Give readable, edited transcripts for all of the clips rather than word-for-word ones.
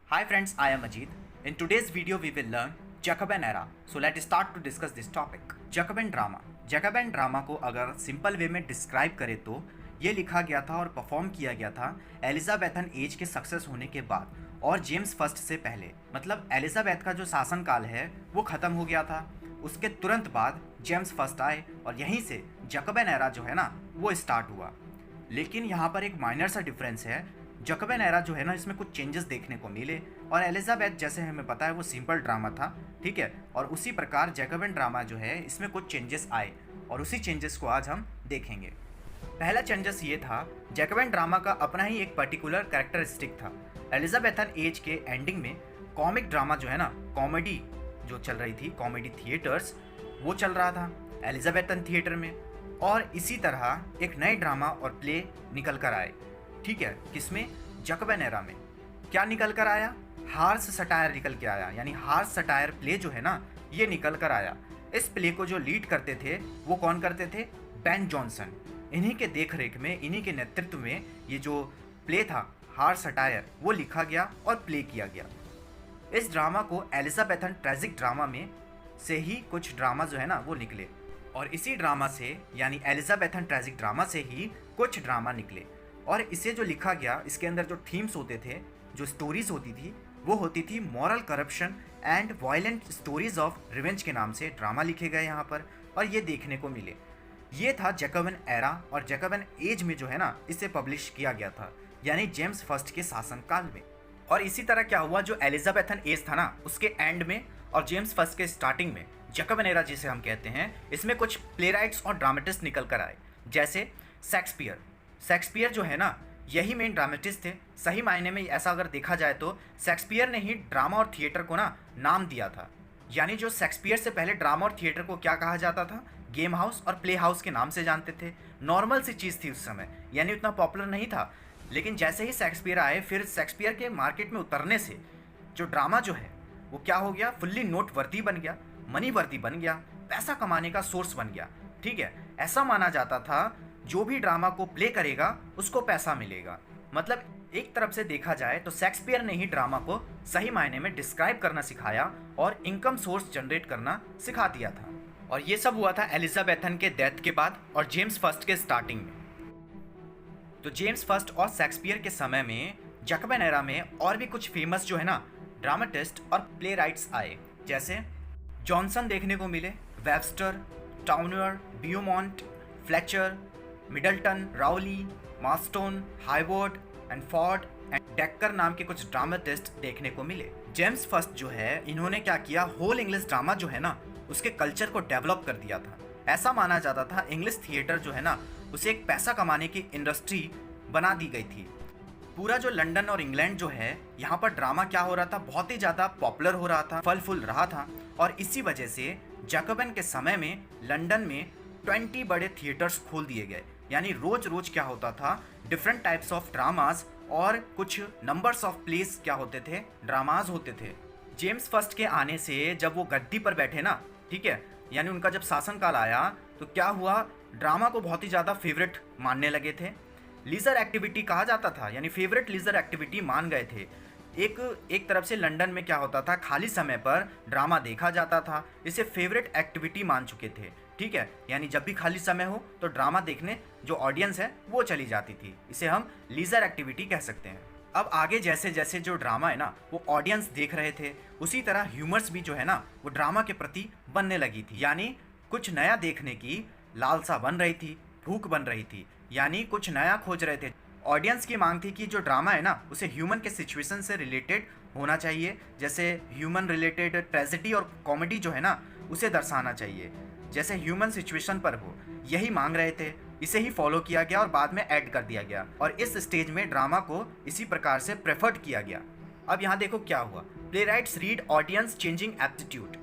Hi friends, I am Ajit. In today's video we will learn Jacobean era. So let's start to discuss this topic. Jacobean drama. Jacobean drama को अगर simple way में describe करें तो ये लिखा गया था और परफॉर्म किया गया था एलिजाबेथन एज के सक्सेस होने के बाद और जेम्स फर्स्ट से पहले। मतलब एलिजाबेथ का जो शासनकाल है वो ख़त्म हो गया था, उसके तुरंत बाद जेम्स फर्स्ट आए और यहीं से जैकोबियन एरा जो है ना वो स्टार्ट हुआ। लेकिन यहाँ पर एक माइनर सा डिफरेंस है। जैकोबियन एरा जो है ना इसमें कुछ चेंजेस देखने को मिले और एलिजाबेथ जैसे हमें पता है वो सिंपल ड्रामा था, ठीक है। और उसी प्रकार जैकोबियन ड्रामा जो है इसमें कुछ चेंजेस आए और उसी चेंजेस को आज हम देखेंगे। पहला चेंजेस ये था, जैकोबियन ड्रामा का अपना ही एक पर्टिकुलर कैरेक्टरिस्टिक था। एलिजाबेथन एज के एंडिंग में कॉमिक ड्रामा जो है ना, कॉमेडी जो चल रही थी, कॉमेडी थिएटर्स वो चल रहा था एलिजाबेथन थिएटर में। और इसी तरह एक नए ड्रामा और प्ले निकल कर आए, ठीक है। किसमें? जैकोबियन एरा में। क्या निकल कर आया? हार्श सटायर निकल के आया, यानी हार्श सटायर प्ले जो है ना ये निकल कर आया। इस प्ले को जो लीड करते थे वो कौन करते थे? Ben Jonson. इन्हीं के देख रेख में, इन्हीं के नेतृत्व में ये जो प्ले था हार्श सटायर वो लिखा गया और प्ले किया गया। इस ड्रामा को एलिजाबेथन ट्रेजिक ड्रामा में से ही कुछ ड्रामा जो है ना वो निकले और इसी ड्रामा से यानी एलिजाबेथन ट्रेजिक ड्रामा से ही कुछ ड्रामा निकले। और इसे जो लिखा गया इसके अंदर जो थीम्स होते थे, जो स्टोरीज होती थी वो होती थी moral corruption and violent stories of revenge के नाम से ड्रामा लिखे गए यहाँ पर और ये देखने को मिले। ये था जैकोबियन एरा और जैकोबियन एज में जो है ना इसे पब्लिश किया गया था, यानी जेम्स फर्स्ट के शासनकाल में। और इसी तरह क्या हुआ, जो एलिजाबेथन एज था ना उसके एंड में और जेम्स फर्स्ट के स्टार्टिंग में जैकोबियन एरा जिसे हम कहते हैं, इसमें कुछ प्लेराइट्स और ड्रामेटिस्ट निकल कर आए। जैसे शेक्सपियर जो है ना यही मेन ड्रामेटिस्ट थे। सही मायने में ऐसा अगर देखा जाए तो शेक्सपियर ने ही ड्रामा और थिएटर को ना नाम दिया था। यानी जो शेक्सपियर से पहले ड्रामा और थिएटर को क्या कहा जाता था? गेम हाउस और प्ले हाउस के नाम से जानते थे। नॉर्मल सी चीज़ थी उस समय, यानी उतना पॉपुलर नहीं था। लेकिन जैसे ही शेक्सपियर आए, फिर शेक्सपियर के मार्केट में उतरने से जो ड्रामा जो है वो क्या हो गया? फुल्ली नोट वर्दी बन गया, मनी वर्दी बन गया, पैसा कमाने का सोर्स बन गया, ठीक है। ऐसा माना जाता था जो भी ड्रामा को प्ले करेगा उसको पैसा मिलेगा। मतलब एक तरफ से देखा जाए तो शेक्सपियर ने ही ड्रामा को सही मायने में डिस्क्राइब करना सिखाया और इनकम सोर्स जनरेट करना सिखा दिया था। और ये सब हुआ था एलिजाबेथन के डेथ के बाद और जेम्स फर्स्ट के स्टार्टिंग में। तो जेम्स फर्स्ट और शेक्सपियर के समय में जैकोबियन एरा में और भी कुछ फेमस जो है ना ड्रामेटिस्ट और प्ले राइट्स आए। जैसे जॉनसन देखने को मिले, Webster, Tourneur, Beaumont, Fletcher, Middleton, Rowley, Marston, Heywood and Ford and Dekker नाम के कुछ ड्रामेटिस्ट देखने को मिले। जेम्स फर्स्ट जो है इन्होंने क्या किया, होल इंग्लिश ड्रामा जो है ना उसके कल्चर को डेवलप कर दिया था। ऐसा माना जाता था इंग्लिश थिएटर जो है ना उसे एक पैसा कमाने की इंडस्ट्री बना दी गई थी। पूरा जो लंदन और इंग्लैंड जो है यहाँ पर ड्रामा क्या हो रहा था, बहुत ही ज़्यादा पॉपुलर हो रहा था, फल फूल रहा था। और इसी वजह से जैकोबियन के समय में लंदन में 20 बड़े थिएटर्स खोल दिए गए। यानी रोज रोज क्या होता था, डिफरेंट टाइप्स ऑफ ड्रामाज और कुछ नंबर्स ऑफ प्लेस क्या होते थे, ड्रामाज होते थे। जेम्स फर्स्ट के आने से जब वो गद्दी पर बैठे ना, ठीक है, यानी उनका जब शासनकाल आया तो क्या हुआ, ड्रामा को बहुत ही ज़्यादा फेवरेट मानने लगे थे। लीजर एक्टिविटी कहा जाता था, यानी फेवरेट लीजर एक्टिविटी मान गए थे। एक तरफ से लंदन में क्या होता था, खाली समय पर ड्रामा देखा जाता था, इसे फेवरेट एक्टिविटी मान चुके थे, ठीक है। यानी जब भी खाली समय हो तो ड्रामा देखने जो ऑडियंस है वो चली जाती थी, इसे हम लीजर एक्टिविटी कह सकते हैं। अब आगे जैसे जैसे जो ड्रामा है ना वो ऑडियंस देख रहे थे, उसी तरह ह्यूमर्स भी जो है ना वो ड्रामा के प्रति बनने लगी थी। यानी कुछ नया देखने की लालसा बन रही थी, भूख बन रही थी, यानी कुछ नया खोज रहे थे। ऑडियंस की मांग थी कि जो ड्रामा है ना उसे ह्यूमन के सिचुएशन से रिलेटेड होना चाहिए। जैसे ह्यूमन रिलेटेड ट्रेजेडी और कॉमेडी जो है ना उसे दर्शाना चाहिए, जैसे ह्यूमन सिचुएशन पर हो, यही मांग रहे थे। इसे ही फॉलो किया गया और बाद में ऐड कर दिया गया और इस स्टेज में ड्रामा को इसी प्रकार से प्रेफर्ड किया गया। अब यहाँ देखो क्या हुआ, प्लेराइट्स रीड ऑडियंस चेंजिंग एप्टीट्यूड।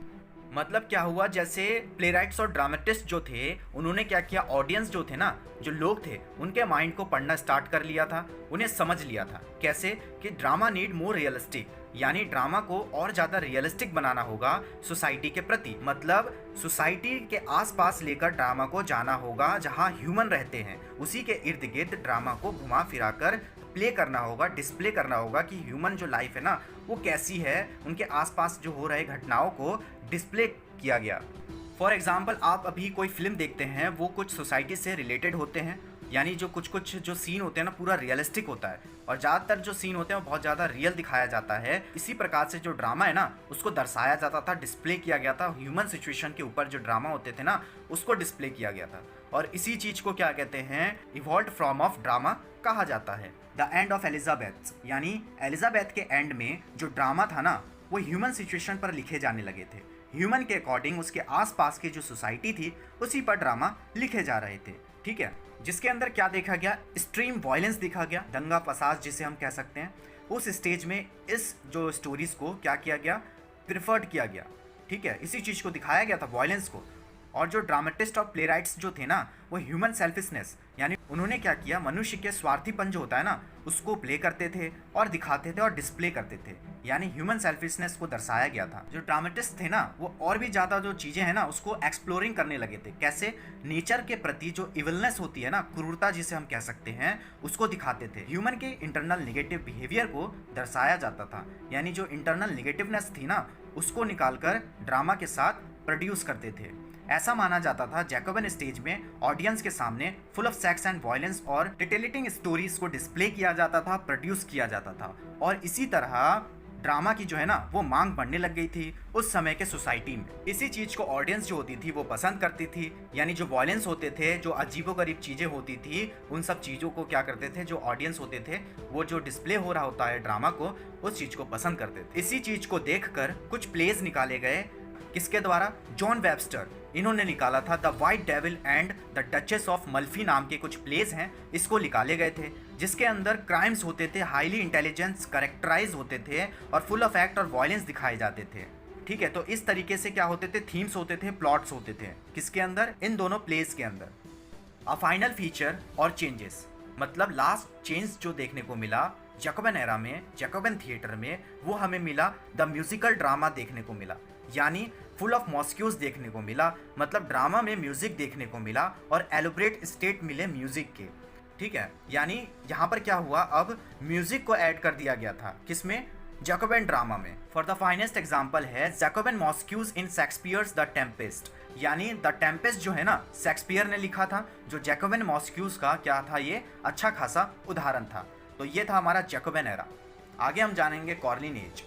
मतलब क्या हुआ, जैसे प्लेराइट्स और ड्रामेटिस्ट जो थे उन्होंने क्या किया, ऑडियंस जो थे ना, जो लोग थे उनके माइंड को पढ़ना स्टार्ट कर लिया था, उन्हें समझ लिया था। कैसे कि ड्रामा नीड मोर रियलिस्टिक, यानी ड्रामा को और ज़्यादा रियलिस्टिक बनाना होगा सोसाइटी के प्रति। मतलब सोसाइटी के आसपास लेकर ड्रामा को जाना होगा, जहाँ ह्यूमन रहते हैं उसी के इर्द गिर्द ड्रामा को घुमा फिरा कर प्ले करना होगा, डिस्प्ले करना होगा कि ह्यूमन जो लाइफ है ना वो कैसी है, उनके आसपास जो हो रहे घटनाओं को डिस्प्ले किया गया। फॉर एग्जाम्पल, आप अभी कोई फिल्म देखते हैं, वो कुछ सोसाइटी से रिलेटेड होते हैं, यानी जो कुछ जो सीन होते हैं ना पूरा रियलिस्टिक होता है, और ज़्यादातर जो सीन होते हैं वो बहुत ज़्यादा रियल दिखाया जाता है। इसी प्रकार से जो ड्रामा है ना उसको दर्शाया जाता था, डिस्प्ले किया गया था, ह्यूमन सिचुएशन के ऊपर जो ड्रामा होते थे ना उसको डिस्प्ले किया गया था। और इसी चीज़ को क्या कहते हैं, इवॉल्व्ड फॉर्म ऑफ ड्रामा कहा जाता है। द एंड ऑफ एलिजाबेथ, यानी एलिजाबेथ के एंड में जो ड्रामा था ना वो ह्यूमन सिचुएशन पर लिखे जाने लगे थे। ह्यूमन के अकॉर्डिंग उसके आसपास की जो सोसाइटी थी उसी पर ड्रामा लिखे जा रहे थे, ठीक है। जिसके अंदर क्या देखा गया, एक्सट्रीम वायलेंस देखा गया, दंगा फसाद जिसे हम कह सकते हैं। उस स्टेज में इस जो स्टोरीज को क्या किया गया, प्रिफर्ड किया गया, ठीक है। इसी चीज़ को दिखाया गया था, वायलेंस को। और जो ड्रामेटिस्ट और प्ले राइट्स जो थे ना वो ह्यूमन सेल्फिशनेस, यानी उन्होंने क्या किया, मनुष्य के स्वार्थीपन जो होता है ना उसको प्ले करते थे और दिखाते थे और डिस्प्ले करते थे, यानी ह्यूमन सेल्फिशनेस को दर्शाया गया था। जो ड्रामेटिस्ट थे ना वो और भी ज़्यादा जो चीज़ें हैं ना उसको एक्सप्लोरिंग करने लगे थे। कैसे, नेचर के प्रति जो इविलनेस होती है ना, क्रूरता जिसे हम कह सकते हैं, उसको दिखाते थे। ह्यूमन के इंटरनल नेगेटिव बिहेवियर को दर्शाया जाता था, यानी जो इंटरनल नेगेटिवनेस थी ना उसको निकालकर ड्रामा के साथ प्रोड्यूस करते थे। ऐसा माना जाता था जैकोबन स्टेज में ऑडियंस के सामने full of sex and violence और डिटेलिटिंग स्टोरीज को डिस्प्ले किया जाता था, प्रोड्यूस किया जाता था। और इसी तरह ड्रामा की जो है ना वो मांग बढ़ने लग गई थी उस समय के सोसाइटी में। इसी चीज़ को ऑडियंस जो होती थी वो पसंद करती थी, यानी जो वायलेंस होते थे, जो अजीबोगरीब चीज़ें होती थी, उन सब चीज़ों को क्या करते थे, जो ऑडियंस होते थे वो जो डिस्प्ले हो रहा होता है ड्रामा को, उस चीज़ को पसंद करते थे। इसी चीज़ को देखकर कुछ प्लेज निकाले गए, किसके द्वारा, जॉन वेबस्टर, इन्होंने निकाला था। The White Devil and the Duchess of Malfi नाम के कुछ प्लेस हैं, इसको निकाले गए थे, जिसके अंदर क्राइम्स होते थे, हाईली इंटेलिजेंस करेक्टराइज होते थे और फुल ऑफ एक्ट और वायलेंस दिखाए जाते थे, ठीक है। तो इस तरीके से क्या होते थे, थीम्स होते थे, प्लॉट्स होते थे, किसके अंदर, इन दोनों प्लेस के अंदर। अ फाइनल फीचर और चेंजेस, मतलब लास्ट चेंज जो देखने को मिला जैकोबन एरा में, जैकोबन थिएटर में, वो हमें मिला द म्यूजिकल ड्रामा देखने को मिला, यानी फुल ऑफ मॉस्क्यूज देखने को मिला, मतलब ड्रामा में म्यूजिक देखने को मिला और एलोब्रेट स्टेट मिले म्यूजिक के, ठीक है। यानी यहाँ पर क्या हुआ, अब म्यूजिक को ऐड कर दिया गया था, किसमें, जैकोबन ड्रामा में। फॉर द फाइनेस्ट एग्जाम्पल है जैकोबन मॉस्क्यूज इन शेक्सपियर्स द टेम्पेस्ट, यानी द टेम्पेस्ट जो है ना शेक्सपियर ने लिखा था, जो जैकोबन मॉस्क्यूज का क्या था, ये अच्छा खासा उदाहरण था। तो ये था हमारा जैकोबन एरा। आगे हम जानेंगे कॉर्लिन एज।